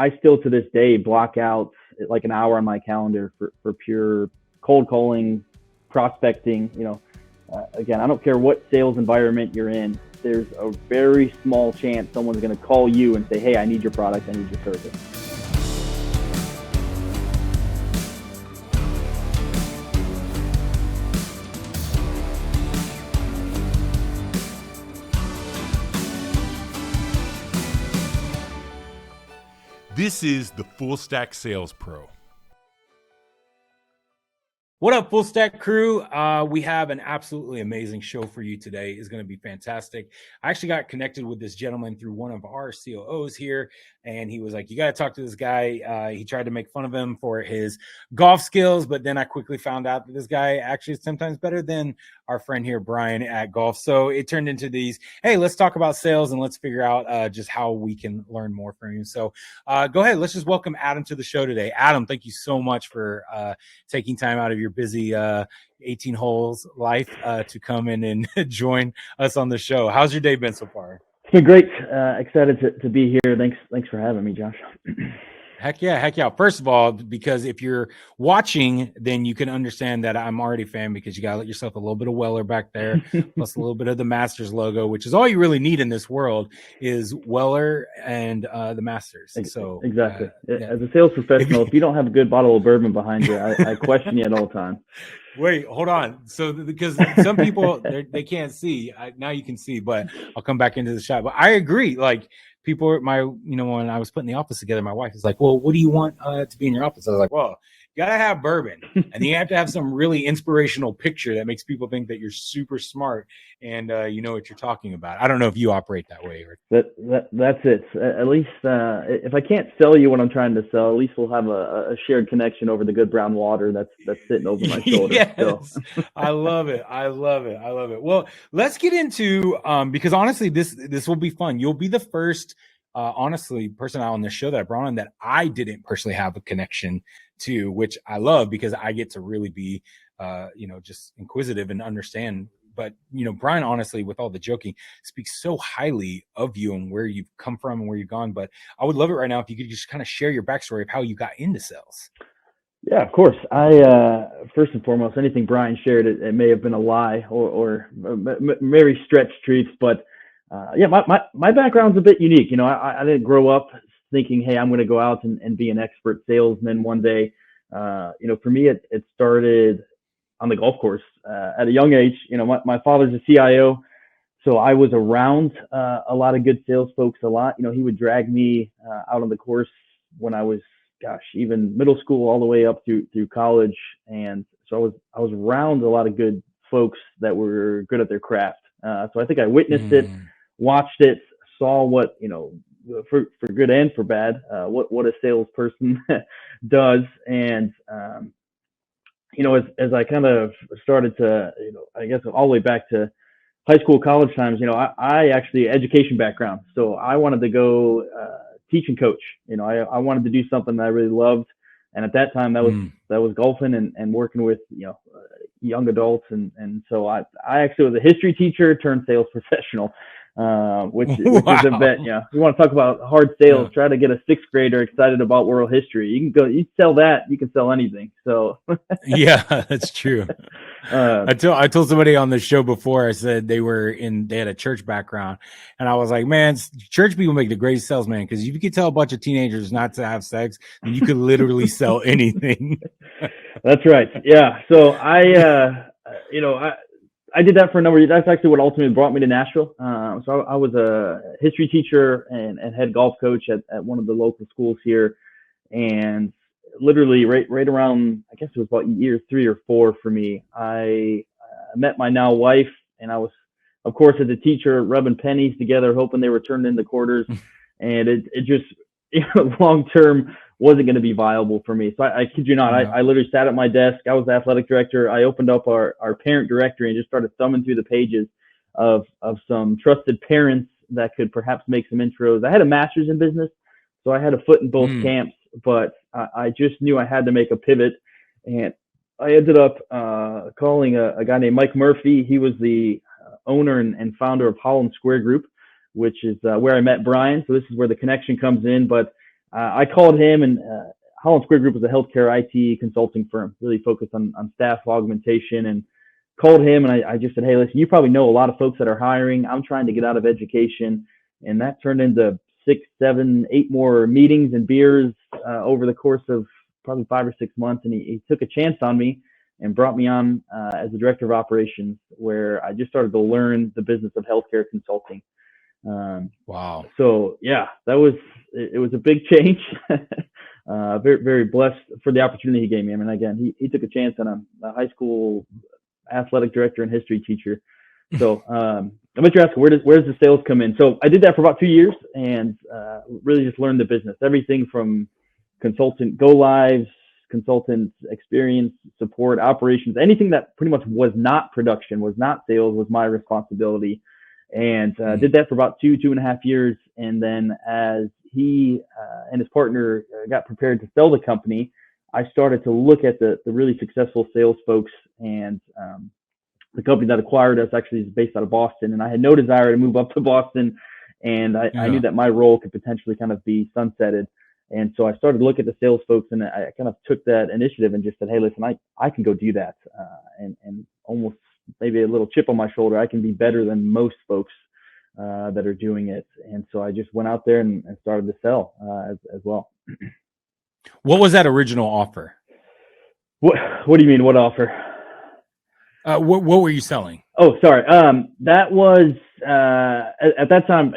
I still to this day block out like an hour on my calendar for pure cold calling, prospecting. Again, I don't care what sales environment you're in. There's a very small chance someone's going to call you and say, hey, I need your product, I need your service. This is the Full Stack Sales Pro. What up, Full Stack crew? We have an absolutely amazing show for you today. It's going to be fantastic. I actually got connected with this gentleman through one of our COOs here, and he was like, you got to talk to this guy. He tried to make fun of him for his golf skills, but then I quickly found out that this guy actually is sometimes better than our friend here, Brian, at golf. So it turned into these, hey, let's talk about sales and let's figure out just how we can learn more from you. So go ahead. Let's just welcome Adam to the show today. Adam, thank you so much for taking time out of your busy 18 holes life to come in and join us on the show. How's your day been so far? It's been great. Excited to be here. Thanks for having me, Josh. Heck yeah. First of all, because if you're watching, then you can understand that I'm already a fan because you got to let yourself a little bit of Weller back there, plus a little bit of the Masters logo, which is all you really need in this world is Weller and the Masters. So exactly. Yeah. As a sales professional, if you don't have a good bottle of bourbon behind you, I question you at all times. Wait, hold on. So because some people, they can't see. Now you can see, but I'll come back into the shot. But I agree. Like people, when I was putting the office together, my wife is like, well, what do you want to be in your office? I was like, well, you got to have bourbon and you have to have some really inspirational picture that makes people think that you're super smart and you know what you're talking about. I don't know if you operate that way. Or... That's it. At least if I can't sell you what I'm trying to sell, at least we'll have a shared connection over the good brown water that's sitting over my shoulder. Yes. So. I love it. Well, let's get into because honestly, this will be fun. You'll be the first person out on this show that I brought on that I didn't personally have a connection to, which I love because I get to really be just inquisitive and understand. But Brian, honestly, with all the joking, speaks so highly of you and where you've come from and where you've gone. But I would love it right now if you could just kind of share your backstory of how you got into sales. Yeah, of course. I first and foremost, anything Brian shared, it may have been a lie or very stretched truths, but my background's a bit unique. I didn't grow up thinking, hey, I'm going to go out and be an expert salesman one day. For me, it started on the golf course at a young age. My father's a CIO, so I was around a lot of good sales folks a lot. He would drag me out on the course when I was, even middle school all the way up through college. And so I was around a lot of good folks that were good at their craft. So I think I witnessed it, watched it, saw what, for good and for bad, what a salesperson does. And, as I kind of started to, I guess all the way back to high school, college times, I actually education background. So I wanted to go teach and coach. I wanted to do something that I really loved. And at that time that was golfing and working with, young adults. And so I actually was a history teacher turned sales professional, which is a bit, you want to talk about hard sales, try to get a sixth grader excited about world history. You sell that, you can sell anything. So yeah, that's true. I told somebody on the show before, I said they had a church background, and I was like, man, church people make the greatest salesman, because if you could tell a bunch of teenagers not to have sex, then you could literally sell anything. That's right. Yeah. So I did that for a number of years. That's actually what ultimately brought me to Nashville. So I was a history teacher and head golf coach at one of the local schools here. And literally right around, I guess it was about year 3 or 4 for me, I met my now wife, and I was, of course, as a teacher, rubbing pennies together, hoping they were turned into quarters. And it just, long term wasn't going to be viable for me. So I kid you not, I literally sat at my desk. I was the athletic director. I opened up our parent directory and just started thumbing through the pages of some trusted parents that could perhaps make some intros. I had a master's in business, so I had a foot in both camps, but I just knew I had to make a pivot. And I ended up calling a guy named Mike Murphy. He was the owner and founder of Holland Square Group, which is where I met Brian. So this is where the connection comes in. But I called him, and Holland Square Group was a healthcare IT consulting firm, really focused on staff augmentation, and called him, and I just said, hey, listen, you probably know a lot of folks that are hiring. I'm trying to get out of education. And that turned into 6, 7, 8 more meetings and beers over the course of probably 5 or 6 months. And he took a chance on me and brought me on as the director of operations, where I just started to learn the business of healthcare consulting. Wow. So yeah, it was a big change. Very, very blessed for the opportunity he gave me. I mean, again, he took a chance on a high school athletic director and history teacher. So I bet you're asking, where does the sales come in? So I did that for about 2 years, and really just learned the business, everything from consultant go lives, consultant experience, support, operations, anything that pretty much was not production, was not sales, was my responsibility. And did that for about 2.5 years. And then as he and his partner got prepared to sell the company, I started to look at the really successful sales folks, and the company that acquired us actually is based out of Boston. And I had no desire to move up to Boston, and I knew that my role could potentially kind of be sunsetted. And so I started to look at the sales folks, and I kind of took that initiative and just said, hey, listen, I can go do that. And almost maybe a little chip on my shoulder, I can be better than most folks that are doing it. And so I just went out there and started to sell as well. What was that original offer? What do you mean, what offer? What were you selling? Oh, sorry. That was at that time,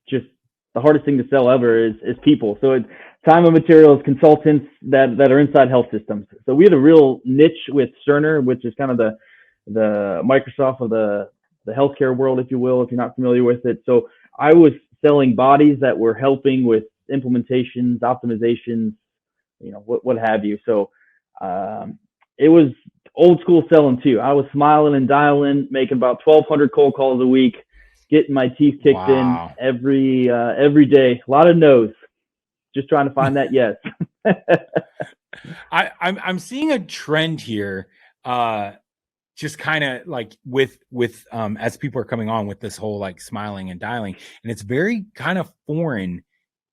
just the hardest thing to sell ever is people. So it's time and materials consultants that are inside health systems. So we had a real niche with Cerner, which is kind of the Microsoft of the healthcare world, if you will, if you're not familiar with it. So I was selling bodies that were helping with implementations, optimizations, what have you. So it was old school selling too. I was smiling and dialing, making about 1,200 cold calls a week, getting my teeth kicked in every day. A lot of no's, just trying to find that yes. I'm seeing a trend here, just kind of like with as people are coming on with this whole like smiling and dialing, and it's very kind of foreign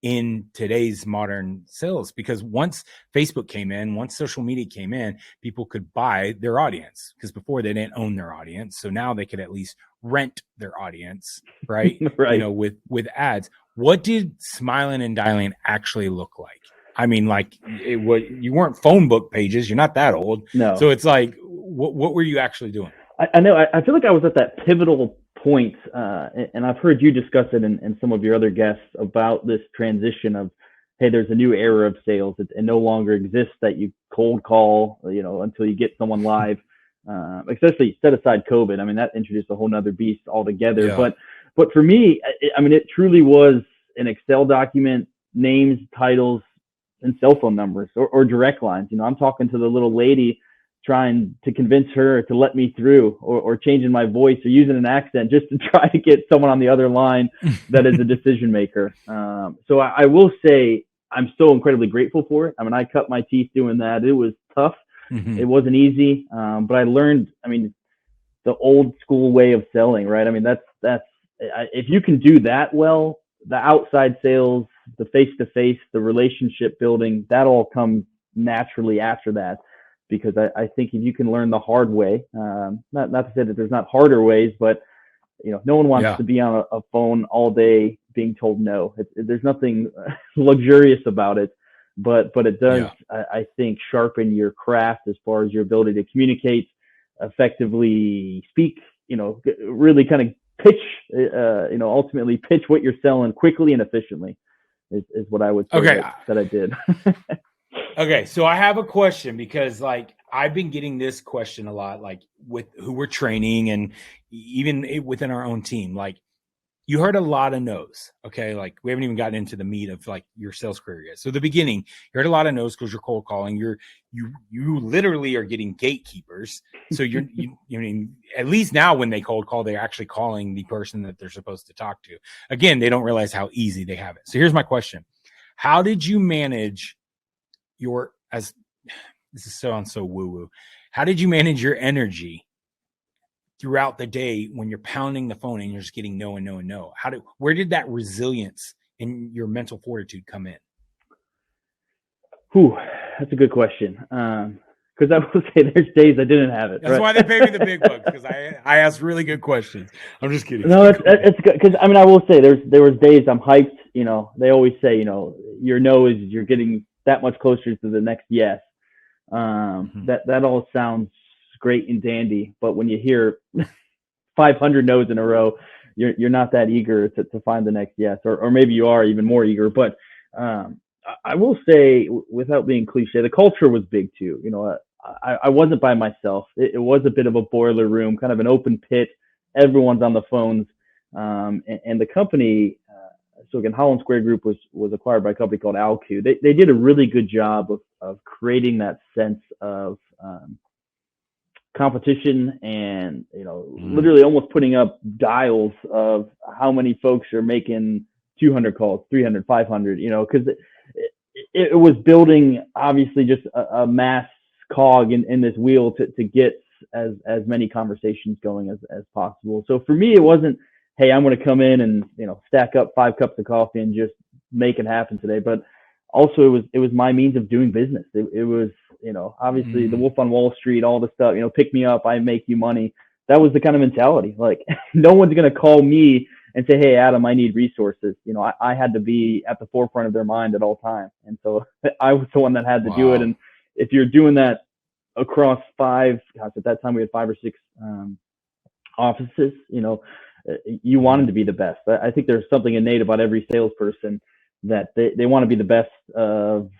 in today's modern sales, because once Facebook came in, once social media came in, people could buy their audience, because before they didn't own their audience. So now they could at least rent their audience, right? Right. With ads. What did smiling and dialing actually look like? I mean, like you weren't phone book pages. You're not that old. No. So it's like, what were you actually doing? I know. I feel like I was at that pivotal point, and I've heard you discuss it in some of your other guests about this transition of, hey, there's a new era of sales. It no longer exists that you cold call, until you get someone live. Especially set aside COVID. I mean, that introduced a whole nother beast altogether. Yeah. But for me, it truly was an Excel document, names, titles, and cell phone numbers or direct lines. I'm talking to the little lady, trying to convince her to let me through, or changing my voice or using an accent just to try to get someone on the other line that is a decision maker. So I will say I'm so incredibly grateful for it. I mean, I cut my teeth doing that. It was tough. Mm-hmm. It wasn't easy. But I learned, the old school way of selling, right? I mean, that's if you can do that well, the outside sales, the face-to-face, the relationship building, that all comes naturally after that. Because I think if you can learn the hard way, not to say that there's not harder ways, but no one wants to be on a phone all day being told no. There's nothing luxurious about it, but it does, I think, sharpen your craft as far as your ability to communicate effectively, speak, really kind of pitch, ultimately pitch what you're selling quickly and efficiently is what I would say that I did. Okay, so I have a question, because like I've been getting this question a lot, like with who we're training and even within our own team. Like, you heard a lot of no's. Okay, like we haven't even gotten into the meat of like your sales career yet. So the beginning, you heard a lot of no's because you're cold calling. You literally are getting gatekeepers. So at least now when they cold call, they're actually calling the person that they're supposed to talk to. Again, they don't realize how easy they have it. So here's my question: how did you manage this sounds so woo-woo. How did you manage your energy throughout the day when you're pounding the phone and you're just getting no and no and no? Where did that resilience and your mental fortitude come in? Whew, that's a good question. Because I will say there's days I didn't have it. That's right? why they pay me the big bucks, because I ask really good questions. I'm just kidding. No, it's good because I will say there was days I'm hyped. They always say your no is you're getting that much closer to the next yes. That all sounds great and dandy, but when you hear 500 no's in a row, you're not that eager to find the next yes, or maybe you are even more eager. But I will say, without being cliche, the culture was big too. I wasn't by myself. It was a bit of a boiler room, kind of an open pit. Everyone's on the phones, and the company. So again, Holland Square Group was acquired by a company called Alcu. They did a really good job of creating that sense of competition, and literally almost putting up dials of how many folks are making 200 calls, 300, 500. Because it was building obviously just a mass cog in this wheel to get as many conversations going as possible. So for me, it wasn't, hey, I'm going to come in and stack up 5 cups of coffee and just make it happen today. But also it was my means of doing business. It was obviously the Wolf on Wall Street, all the stuff, pick me up, I make you money. That was the kind of mentality. Like no one's going to call me and say, hey, Adam, I need resources. I had to be at the forefront of their mind at all times. And so I was the one that had to do it. And if you're doing that across 5, at that time we had 5 or 6 offices, you wanted to be the best. I think there's something innate about every salesperson that they want to be the best of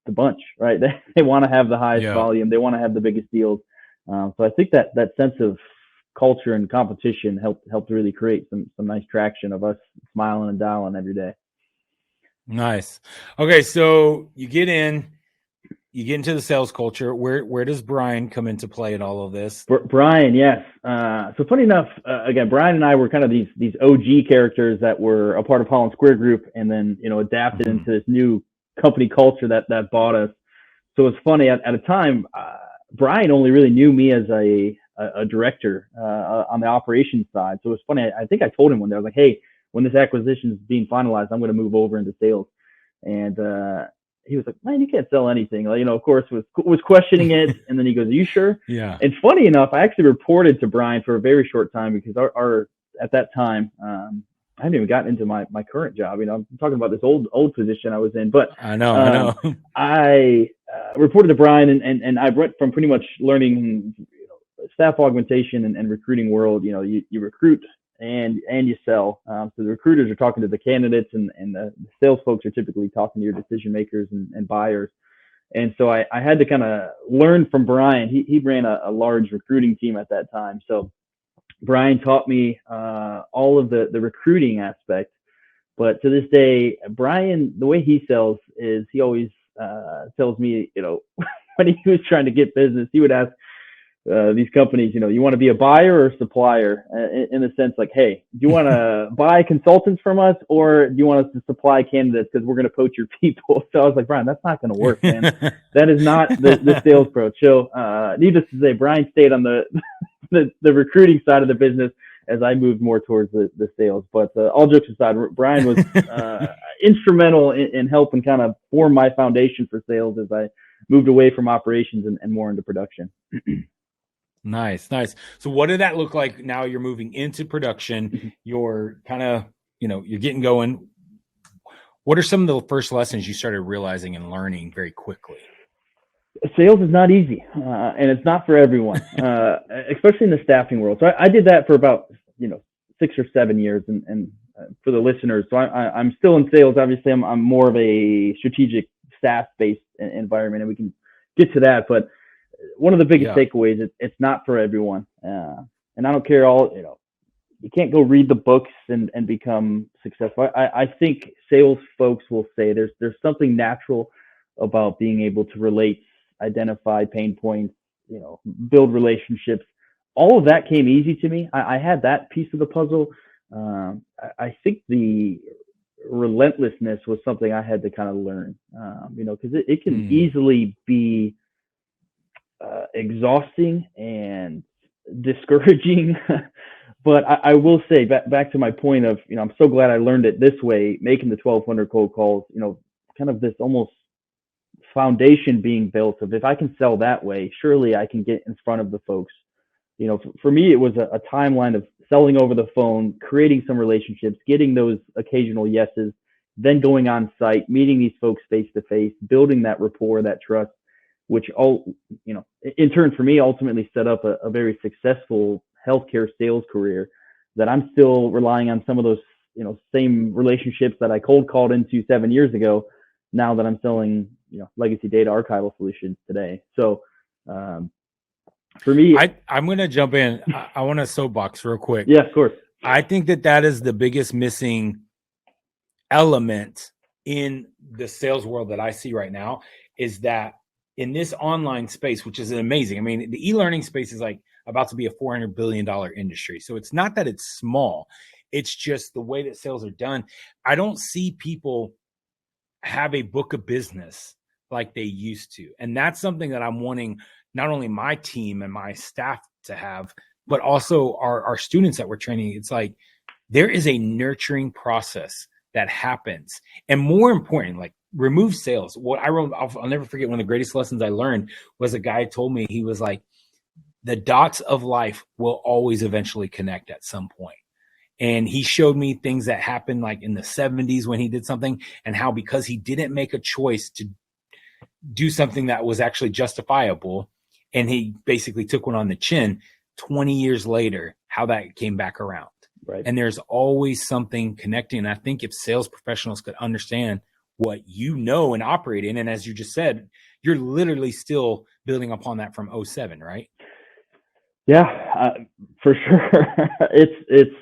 the bunch, right? They want to have the highest volume. They want to have the biggest deals. So I think that sense of culture and competition helped really create some nice traction of us smiling and dialing every day. Nice. Okay, so you get into the sales culture. Where does Brian come into play in all of this? Brian, yes. So funny enough, again, Brian and I were kind of these OG characters that were a part of Holland Square Group, and then adapted into this new company culture that bought us. So it's funny at a time, Brian only really knew me as a director on the operations side. So it's funny. I think I told him one day, I was like, hey, when this acquisition is being finalized, I'm going to move over into sales. And he was like, man, you can't sell anything. Of course, was questioning it. And then he goes, are you sure? Yeah. And funny enough, I actually reported to Brian for a very short time because our at that time, I hadn't even gotten into my current job. I'm talking about this old position I was in. But I know. I reported to Brian, and I went from pretty much learning staff augmentation and recruiting world. You recruit and you sell. So the recruiters are talking to the candidates, and the sales folks are typically talking to your decision makers and buyers. And so I had to kind of learn from Brian. He ran a large recruiting team at that time. So Brian taught me all of the recruiting aspect. But to this day, Brian, the way he sells is he always tells me, when he was trying to get business, he would ask these companies, you want to be a buyer or a supplier, in a sense like, hey, do you want to buy consultants from us, or do you want us to supply candidates because we're going to poach your people? So I was like, Brian, that's not going to work, man. That is not the sales approach. So needless to say, Brian stayed on the recruiting side of the business as I moved more towards the sales. But all jokes aside, Brian was instrumental in helping kind of form my foundation for sales as I moved away from operations and more into production. Nice. So what did that look like now you're moving into production? You're kind of, you're getting going. What are some of the first lessons you started realizing and learning very quickly? Sales is not easy, and it's not for everyone, especially in the staffing world. So I did that for about 6 or 7 years, and for the listeners, so I'm still in sales. Obviously, I'm more of a strategic staff-based environment, and we can get to that. But one of the biggest takeaways, it's not for everyone, and I don't care you can't go read the books and become successful. I think sales folks will say there's something natural about being able to relate, identify pain points, build relationships. All of that came easy to me. I had that piece of the puzzle. I think the relentlessness was something I had to kind of learn, because it can easily be exhausting and discouraging. But I will say, back to my point of, I'm so glad I learned it this way, making the 1,200 cold calls, kind of this almost foundation being built of, if I can sell that way, surely I can get in front of the folks. For me, it was a timeline of selling over the phone, creating some relationships, getting those occasional yeses, then going on site, meeting these folks face to face, building that rapport, that trust, which in turn for me ultimately set up a very successful healthcare sales career that I'm still relying on some of those, same relationships that I cold called into 7 years ago, now that I'm selling, legacy data archival solutions today. So, for me, I'm going to jump in. I want to soapbox real quick. Yeah, of course. I think that is the biggest missing element in the sales world that I see right now, is that in this online space, which is amazing. I mean, the e-learning space is like about to be a $400 billion industry. So it's not that it's small. It's just the way that sales are done. I don't see people have a book of business like they used to. And that's something that I'm wanting not only my team and my staff to have, but also our students that we're training. It's like there is a nurturing process that happens. And more important, like remove sales. What I'll never forget, one of the greatest lessons I learned was a guy told me, he was like, the dots of life will always eventually connect at some point. And he showed me things that happened like in the 70s when he did something, and how because he didn't make a choice to do something that was actually justifiable, and he basically took one on the chin, 20 years later, how that came back around. Right. And there's always something connecting. And I think if sales professionals could understand what and operate in, and as you just said, you're literally still building upon that from 2007, right? Yeah, for sure. It's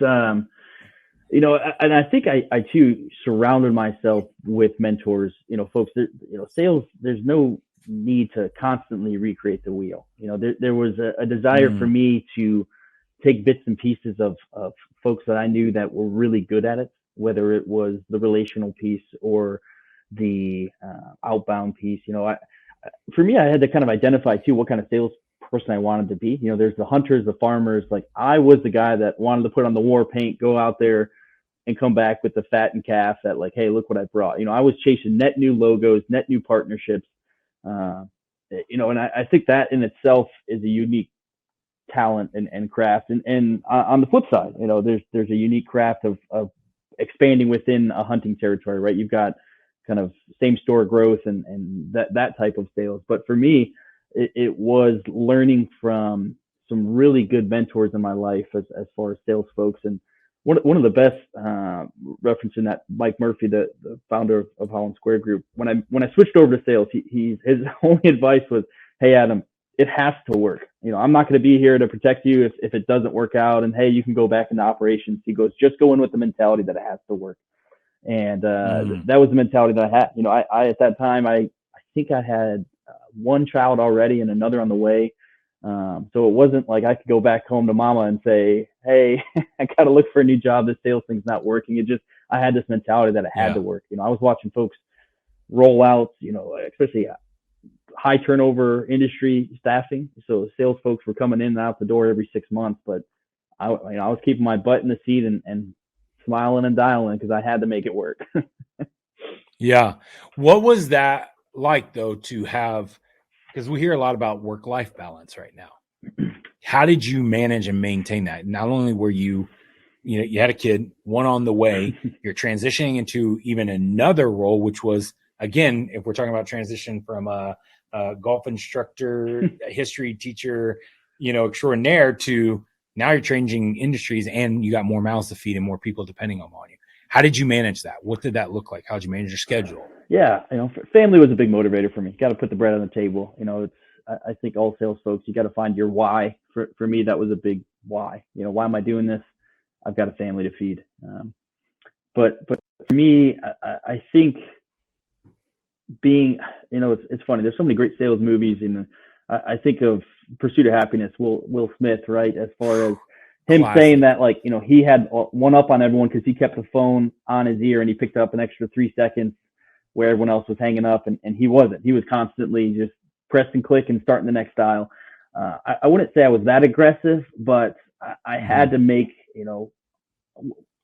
and I think I too surrounded myself with mentors, folks that, sales, there's no need to constantly recreate the wheel. There was a desire for me to take bits and pieces of folks that I knew that were really good at it, whether it was the relational piece or the outbound piece. For me, I had to kind of identify too what kind of sales person I wanted to be. There's the hunters, the farmers. Like, I was the guy that wanted to put on the war paint, go out there and come back with the fattened calf that, like, hey, look what I brought. I was chasing net new logos, net new partnerships. And I think that in itself is a unique talent and craft. And on the flip side, there's a unique craft of expanding within a hunting territory, right? You've got kind of same store growth and that type of sales. But for me, it was learning from some really good mentors in my life as far as sales folks. And one of the best, referencing that, Mike Murphy, the founder of Holland Square Group, when I switched over to sales, his only advice was, hey, Adam, it has to work. I'm not going to be here to protect you if it doesn't work out. And hey, you can go back into operations. He goes, just go in with the mentality that it has to work. And that was the mentality that I had. I at that time, I think I had one child already and another on the way. So it wasn't like I could go back home to mama and say, hey, I got to look for a new job. This sales thing's not working. I had this mentality that it had to work. I was watching folks roll out, especially high turnover industry staffing. So sales folks were coming in and out the door every 6 months, but I was keeping my butt in the seat and smiling and dialing because I had to make it work. Yeah. What was that like though, to have, because we hear a lot about work-life balance right now. How did you manage and maintain that? Not only were you had a kid, one on the way, you're transitioning into even another role, which was, again, if we're talking about transition from a golf instructor, a history teacher, extraordinaire, to now you're changing industries and you got more mouths to feed and more people depending on you. How did you manage that? What did that look like? How did you manage your schedule? Yeah, family was a big motivator for me. Got to put the bread on the table. I think all sales folks, you got to find your why. For me, that was a big why. Why am I doing this? I've got a family to feed. But for me, I think being, it's funny. There's so many great sales movies, and I think of Pursuit of Happiness, Will Smith, right? As far as him saying that, like, he had one up on everyone because he kept the phone on his ear and he picked up an extra 3 seconds where everyone else was hanging up, and he wasn't. He was constantly just press and click and starting the next dial. I wouldn't say I was that aggressive, but I had to make,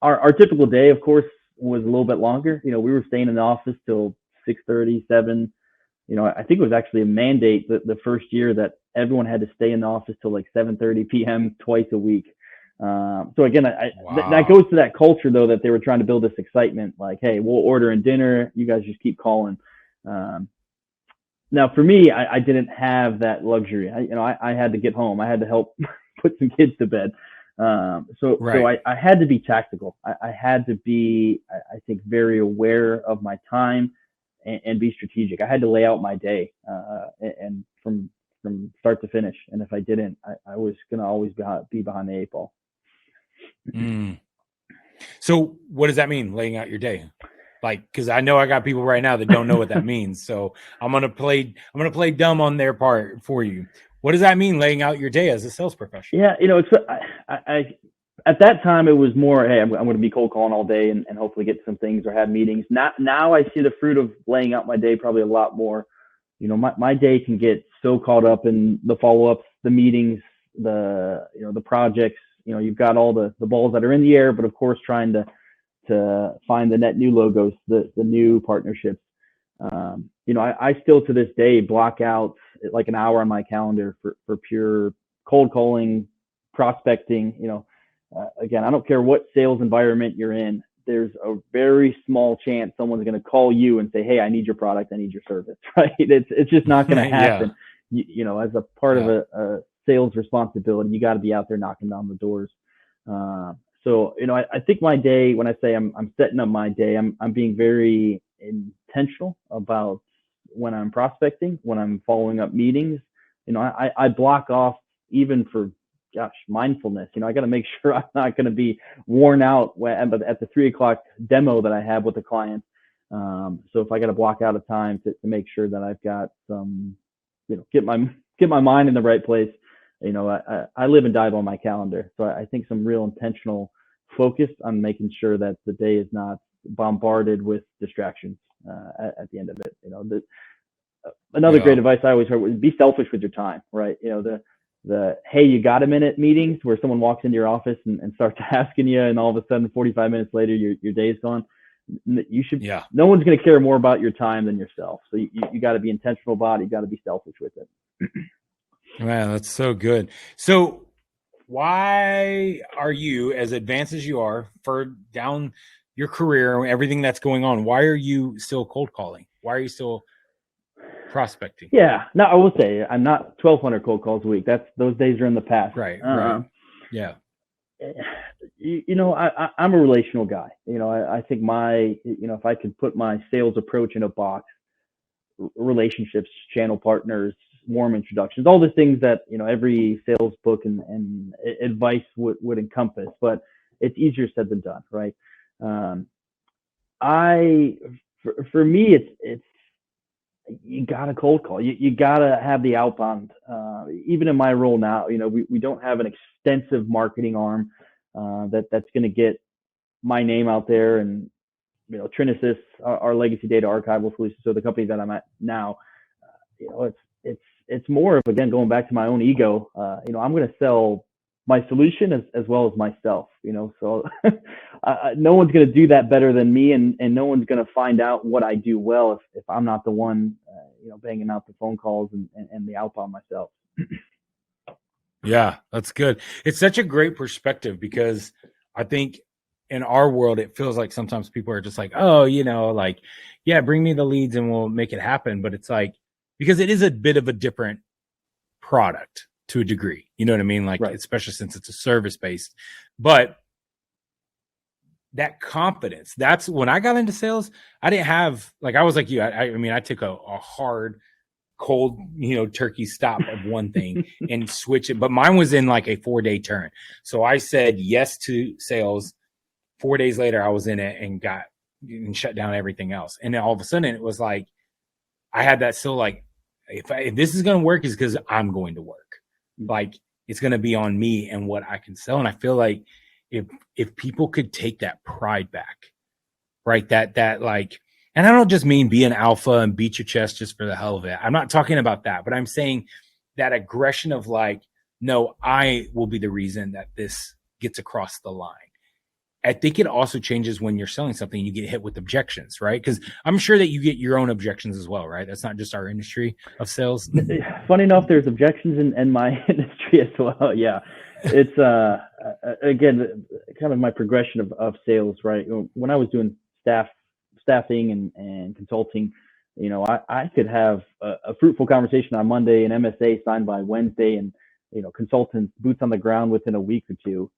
our typical day, of course, was a little bit longer. We were staying in the office till 6:30, 7. I think it was actually a mandate that the first year that everyone had to stay in the office till like 7:30 p.m. twice a week. So again, that goes to that culture though, that they were trying to build this excitement, like, hey, we'll order in dinner, you guys just keep calling. Now for me, I didn't have that luxury. I had to get home. I had to help put some kids to bed. So I had to be tactical. I had to be, I think, very aware of my time and be strategic. I had to lay out my day, and from start to finish. And if I didn't, I was going to always be behind the 8 ball. So what does that mean, laying out your day? Like, because I know I got people right now that don't know what that means. So I'm gonna play dumb on their part for you. What does that mean, laying out your day as a sales professional? Yeah, it's I at that time it was more, hey, I'm going to be cold calling all day and hopefully get some things or have meetings. Now I see the fruit of laying out my day probably a lot more. My day can get so caught up in the follow-ups, the meetings, the projects. You've got all the balls that are in the air, but of course trying to find the net new logos, the new partnerships. I still to this day block out like an hour on my calendar for pure cold calling, prospecting. Again, I don't care what sales environment you're in. There's a very small chance someone's going to call you and say, hey, I need your product. I need your service, right? It's just not going to happen. Yeah. As a part of a sales responsibility, you got to be out there knocking down the doors. So, I think my day, when I say I'm setting up my day, I'm being very intentional about when I'm prospecting, when I'm following up meetings. I block off even for, mindfulness. I got to make sure I'm not going to be worn out at the 3 o'clock demo that I have with the client. So if I got to block out a time to make sure that I've got some, get my mind in the right place. I live and die on my calendar. So I think some real intentional focus on making sure that the day is not bombarded with distractions at the end of it. Another great advice I always heard was be selfish with your time, right? The hey, you got a minute meetings where someone walks into your office and starts asking you, and all of a sudden 45 minutes later your day is gone. You should. Yeah. No one's going to care more about your time than yourself. So you got to be intentional about it. You got to be selfish with it. Wow, that's so good. So why are you, as advanced as you are, for down your career, everything that's going on, why are you still cold calling? Why are you still prospecting? Yeah. No, I will say I'm not 1,200 cold calls a week. Those days are in the past. Right. Right. Yeah. I'm a relational guy. I think if I could put my sales approach in a box, relationships, channel partners, warm introductions, all the things that, every sales book and advice would encompass, but it's easier said than done. Right. For me, it's, you got to cold call. You got to have the outbound. Even in my role now, we don't have an extensive marketing arm that's going to get my name out there. And, Trinisys, our legacy data archival solution. So the company that I'm at now, it's more of, again, going back to my own ego. I'm going to sell my solution as well as myself, so no one's going to do that better than me. And no one's going to find out what I do well if I'm not the one, banging out the phone calls and the outbound myself. Yeah, that's good. It's such a great perspective, because I think in our world, it feels like sometimes people are just like, oh, bring me the leads and we'll make it happen. But it's like, because it is a bit of a different product to a degree, you know what I mean? Like, right. Especially since it's a service based, but that confidence, that's when I got into sales. I didn't have, I was like you. I took a hard, cold, turkey stop of one thing and switch it. But mine was in like a 4-day turn. So I said yes to sales. 4 days later, I was in it and shut down everything else. And then all of a sudden it was like, I had that still like, if this is going to work, is because I'm going to work. Like, it's going to be on me and what I can sell. And I feel like if people could take that pride back, right? That like, and I don't just mean be an alpha and beat your chest just for the hell of it. I'm not talking about that, but I'm saying that aggression of like, no, I will be the reason that this gets across the line. I think it also changes when you're selling something and you get hit with objections, right? Because I'm sure that you get your own objections as well, right? That's not just our industry of sales. Funny enough, there's objections in my industry as well. Yeah, it's again kind of my progression of sales, right? When I was doing staffing and consulting, I could have a fruitful conversation on Monday, an MSA signed by Wednesday, and consultants boots on the ground within a week or two.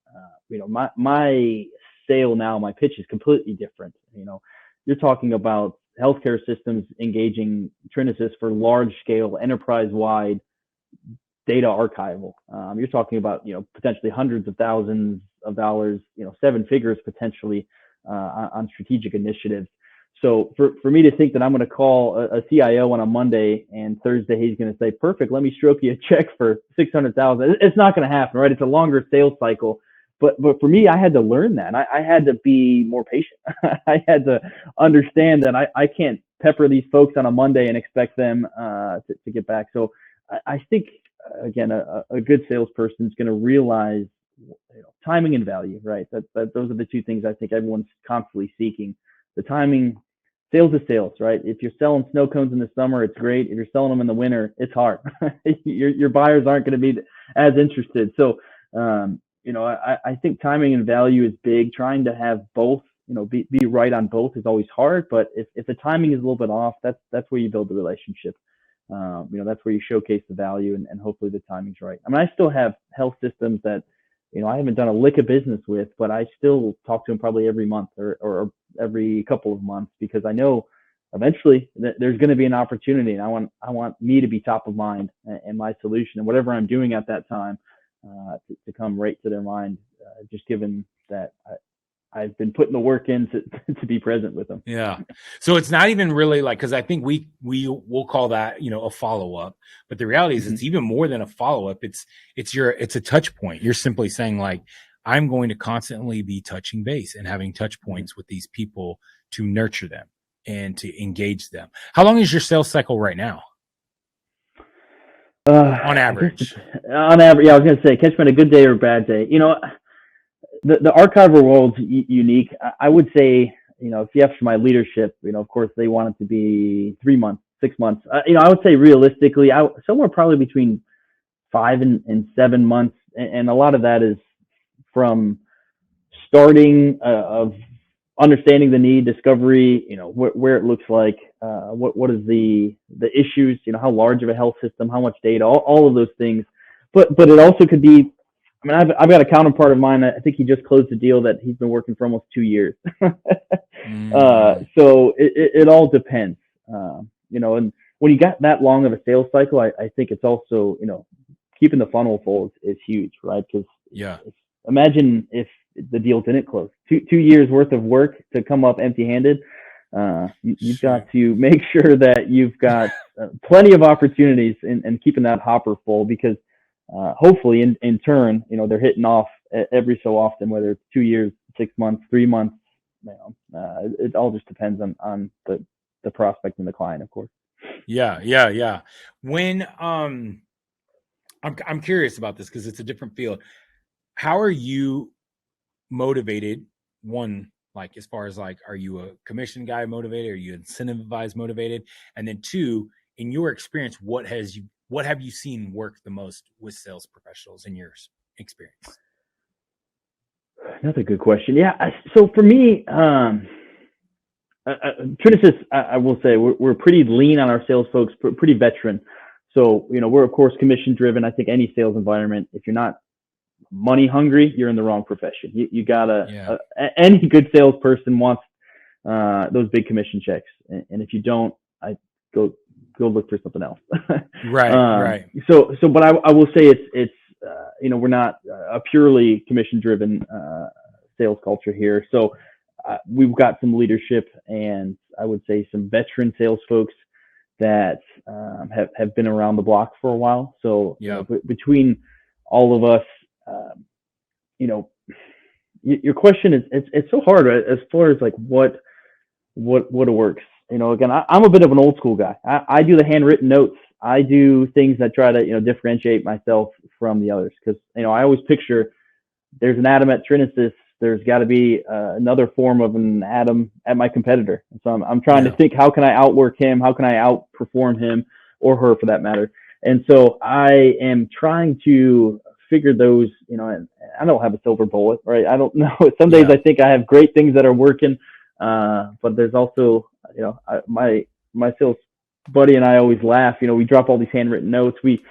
My sale now, my pitch is completely different. You're talking about healthcare systems engaging Trinisys for large scale, enterprise wide data archival. You're talking about, potentially hundreds of thousands of dollars, 7 figures potentially on strategic initiatives. So for me to think that I'm going to call a CIO on a Monday and Thursday he's going to say, perfect, let me stroke you a check for $600,000. It's not going to happen, right? It's a longer sales cycle. But for me, I had to learn that. I had to be more patient. I had to understand that I can't pepper these folks on a Monday and expect them to get back. So I think, again, a good salesperson is going to realize timing and value, right? That those are the two things I think everyone's constantly seeking. The timing, sales is sales, right? If you're selling snow cones in the summer, it's great. If you're selling them in the winter, it's hard. Your buyers aren't going to be as interested. So, I think timing and value is big. Trying to have both, be right on both is always hard. But if the timing is a little bit off, that's where you build the relationship. That's where you showcase the value and hopefully the timing's right. I mean, I still have health systems that, I haven't done a lick of business with, but I still talk to them probably every month or every couple of months because I know eventually there's going to be an opportunity, and I want me to be top of mind and my solution and whatever I'm doing at that time to come right to their mind, just given that I've been putting the work in to be present with them. Yeah. So it's not even really like, because I think we'll call that, a follow-up, but the reality is it's even more than a follow-up. It's a touch point. You're simply saying like, I'm going to constantly be touching base and having touch points with these people to nurture them and to engage them. How long is your sales cycle right now? On average. On average, yeah, I was going to say, catch me on a good day or a bad day. The archival world's unique. I would say, if you ask for my leadership, of course they want it to be 3 months, 6 months. I would say realistically, somewhere probably between 5 and 7 months. And a lot of that is from starting of understanding the need, discovery, where it looks like, what is the issues, how large of a health system, how much data, all of those things. But it also could be, I've got a counterpart of mine. I think he just closed a deal that he's been working for almost 2 years. So it all depends, and when you got that long of a sales cycle, I think it's also, keeping the funnel full is huge, right? Because imagine if the deal didn't close. 2 years worth of work to come up empty-handed. You've got to make sure that you've got plenty of opportunities and keeping that hopper full, because hopefully in turn, they're hitting off every so often, whether it's 2 years, 6 months, 3 months, it all just depends on the prospect and the client, of course. Yeah. When, I'm curious about this because it's a different field. How are you motivated? One, like, as far as like, are you a commission guy motivated? Are you incentivized motivated? And then two, in your experience, what have you seen work the most with sales professionals in your experience? That's a good question. Yeah. So for me, Trinisys, I will say we're pretty lean on our sales folks, pretty veteran. So, we're of course commission driven. I think any sales environment, if you're not money hungry, you're in the wrong profession. You gotta, any good salesperson wants those big commission checks. And if you don't, I go look for something else. Right. So, but I will say it's we're not a purely commission driven sales culture here. So we've got some leadership and I would say some veteran sales folks that have been around the block for a while. So between all of us, your question is it's so hard as far as like what works. Again, I'm a bit of an old school guy. I do the handwritten notes. I do things that try to differentiate myself from the others, because I always picture there's an Adam at Trinisys there's got to be another form of an Adam at my competitor. And so I'm trying to think, how can I outwork him? How can I outperform him or her for that matter? And so I am trying to figure those, and I don't have a silver bullet, right? I don't know. Some days I think I have great things that are working, but there's also, my sales buddy and I always laugh. We drop all these handwritten notes. We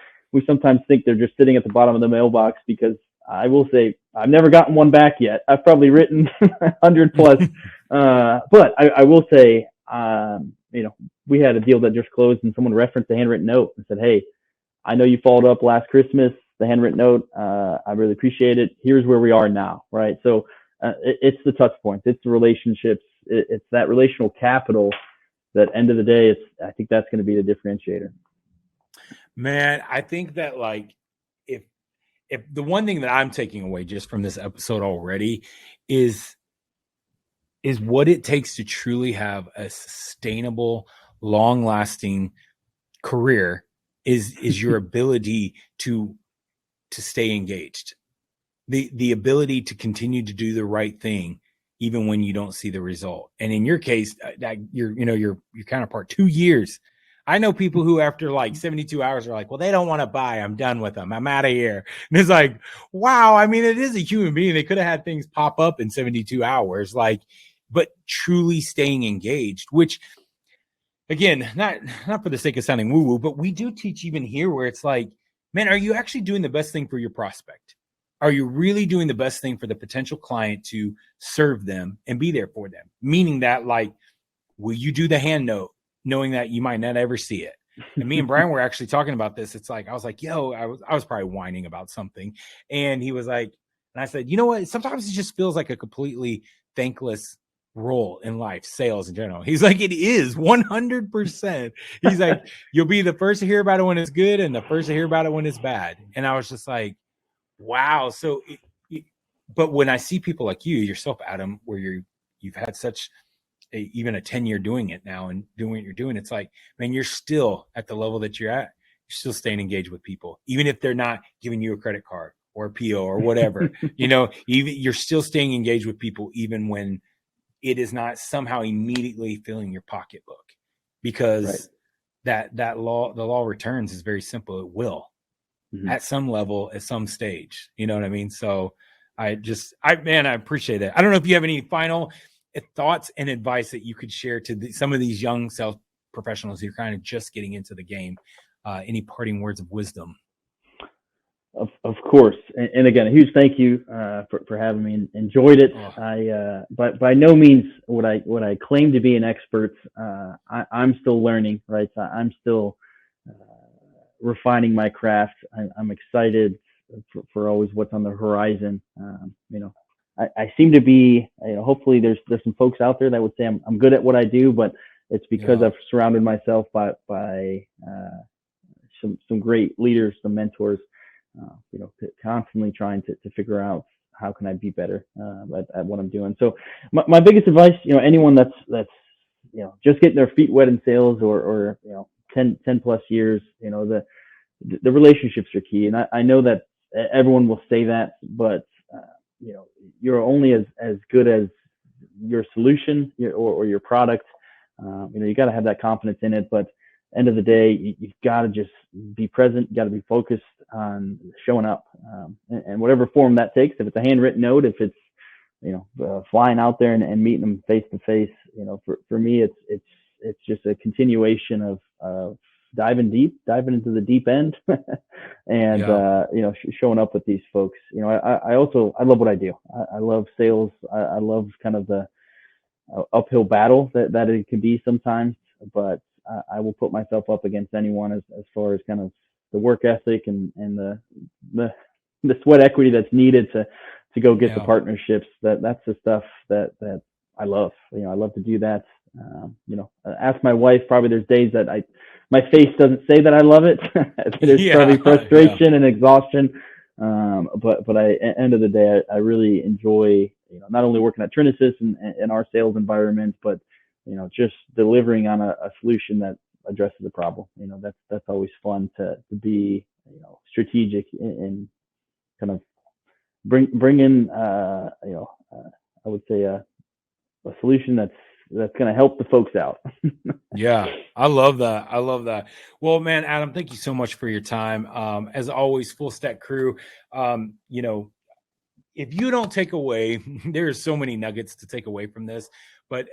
sometimes think they're just sitting at the bottom of the mailbox, because I will say I've never gotten one back yet. I've probably written 100 plus, but I will say, we had a deal that just closed, and someone referenced the handwritten note and said, "Hey, I know you followed up last Christmas, the handwritten note. I really appreciate it. Here's where we are now," right? So it's the touch points, it's the relationships, it's that relational capital. That end of the day, I think that's going to be the differentiator. Man, I think that if the one thing that I'm taking away just from this episode already is what it takes to truly have a sustainable, long-lasting career is your ability to stay engaged, the ability to continue to do the right thing even when you don't see the result. And in your case, your counterpart, 2 years. I know people who after like 72 hours are like, well, they don't want to buy. I'm done with them. I'm out of here. And it's like, wow. I mean, it is a human being. They could have had things pop up in 72 hours, but truly staying engaged, which again, not for the sake of sounding woo-woo, but we do teach even here where it's like, man, are you actually doing the best thing for your prospect? Are you really doing the best thing for the potential client to serve them and be there for them? Meaning that, will you do the hand note knowing that you might not ever see it? And me and Brian were actually talking about this. It's like, I was like, yo, I was probably whining about something. And he was like, and I said, you know what? Sometimes it just feels like a completely thankless role in life, sales in general. He's like, it is 100%. He's like, you'll be the first to hear about it when it's good and the first to hear about it when it's bad. And I was just like, wow. So, but when I see people like yourself, Adam, where you've had such even a 10-year doing it now and doing what you're doing, it's like, man, you're still at the level that you're at. You're still staying engaged with people, even if they're not giving you a credit card or a PO or whatever, even you're still staying engaged with people, even when it is not somehow immediately filling your pocketbook, because the law of returns is very simple. It will at some level, at some stage, you know what I mean? So I appreciate that. I don't know if you have any final thoughts and advice that you could share to some of these young sales professionals who are kind of just getting into the game. Any parting words of wisdom? Of course. And again, a huge thank you for having me. Enjoyed it. But by no means would I claim to be an expert. I'm still learning, right? So I'm still refining my craft. I'm excited for always what's on the horizon. I seem to be, hopefully there's some folks out there that would say I'm good at what I do, but it's because I've surrounded myself by some great leaders, some mentors, constantly trying to figure out how can I be better at what I'm doing. So my biggest advice, anyone that's just getting their feet wet in sales or 10 plus years, the relationships are key. And I know that everyone will say that, but you're only as good as your solution or your product. You got to have that confidence in it, but end of the day, you've got to just be present. You got to be focused on showing up, and whatever form that takes. If it's a handwritten note, if it's flying out there and meeting them face to face, for me, it's just a continuation of diving into the deep end, and showing up with these folks. I love what I do. I love sales. I love kind of the uphill battle that it can be sometimes, but I will put myself up against anyone as far as kind of the work ethic and the sweat equity that's needed to go get the partnerships. That's the stuff that I love. I love to do that. Ask my wife. Probably there's days that my face doesn't say that I love it. There's probably frustration and exhaustion. But end of the day, I really enjoy, not only working at Trinisys and our sales environment, but, just delivering on a solution that addresses a problem. That's always fun to be, strategic in kind of bring in, I would say a solution that's going to help the folks out. Yeah, I love that. I love that. Well, man, Adam, thank you so much for your time. As always, Full Stack Crew, if you don't take away, there's so many nuggets to take away from this, but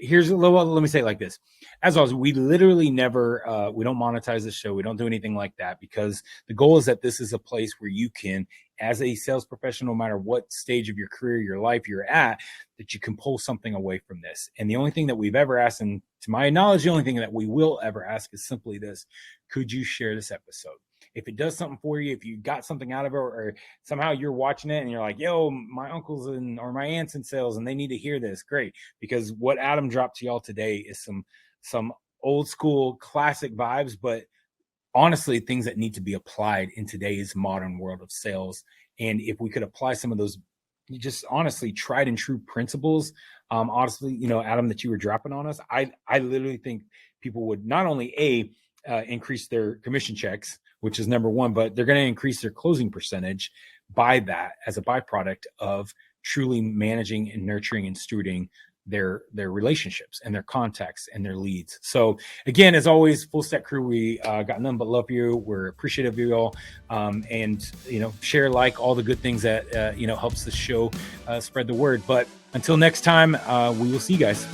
here's let me say it like this. As always, we literally never, we don't monetize the show. We don't do anything like that, because the goal is that this is a place where you can, as a sales professional, no matter what stage of your career, your life you're at, that you can pull something away from this. And the only thing that we've ever asked, and to my knowledge, the only thing that we will ever ask is simply this: could you share this episode? If it does something for you, if you got something out of it, or somehow you're watching it and you're like, yo, my uncle's or my aunt's in sales and they need to hear this, great. Because what Adam dropped to y'all today is some old school classic vibes, but honestly, things that need to be applied in today's modern world of sales. And if we could apply some of those just honestly tried and true principles, honestly, Adam, that you were dropping on us, I literally think people would not only increase their commission checks, which is number one, but they're going to increase their closing percentage by that as a byproduct of truly managing and nurturing and stewarding their relationships and their contacts and their leads. So again, as always, Full Stack Crew, we got nothing but love for you. We're appreciative of you all, and share, like, all the good things that helps the show spread the word. But until next time, we will see you guys.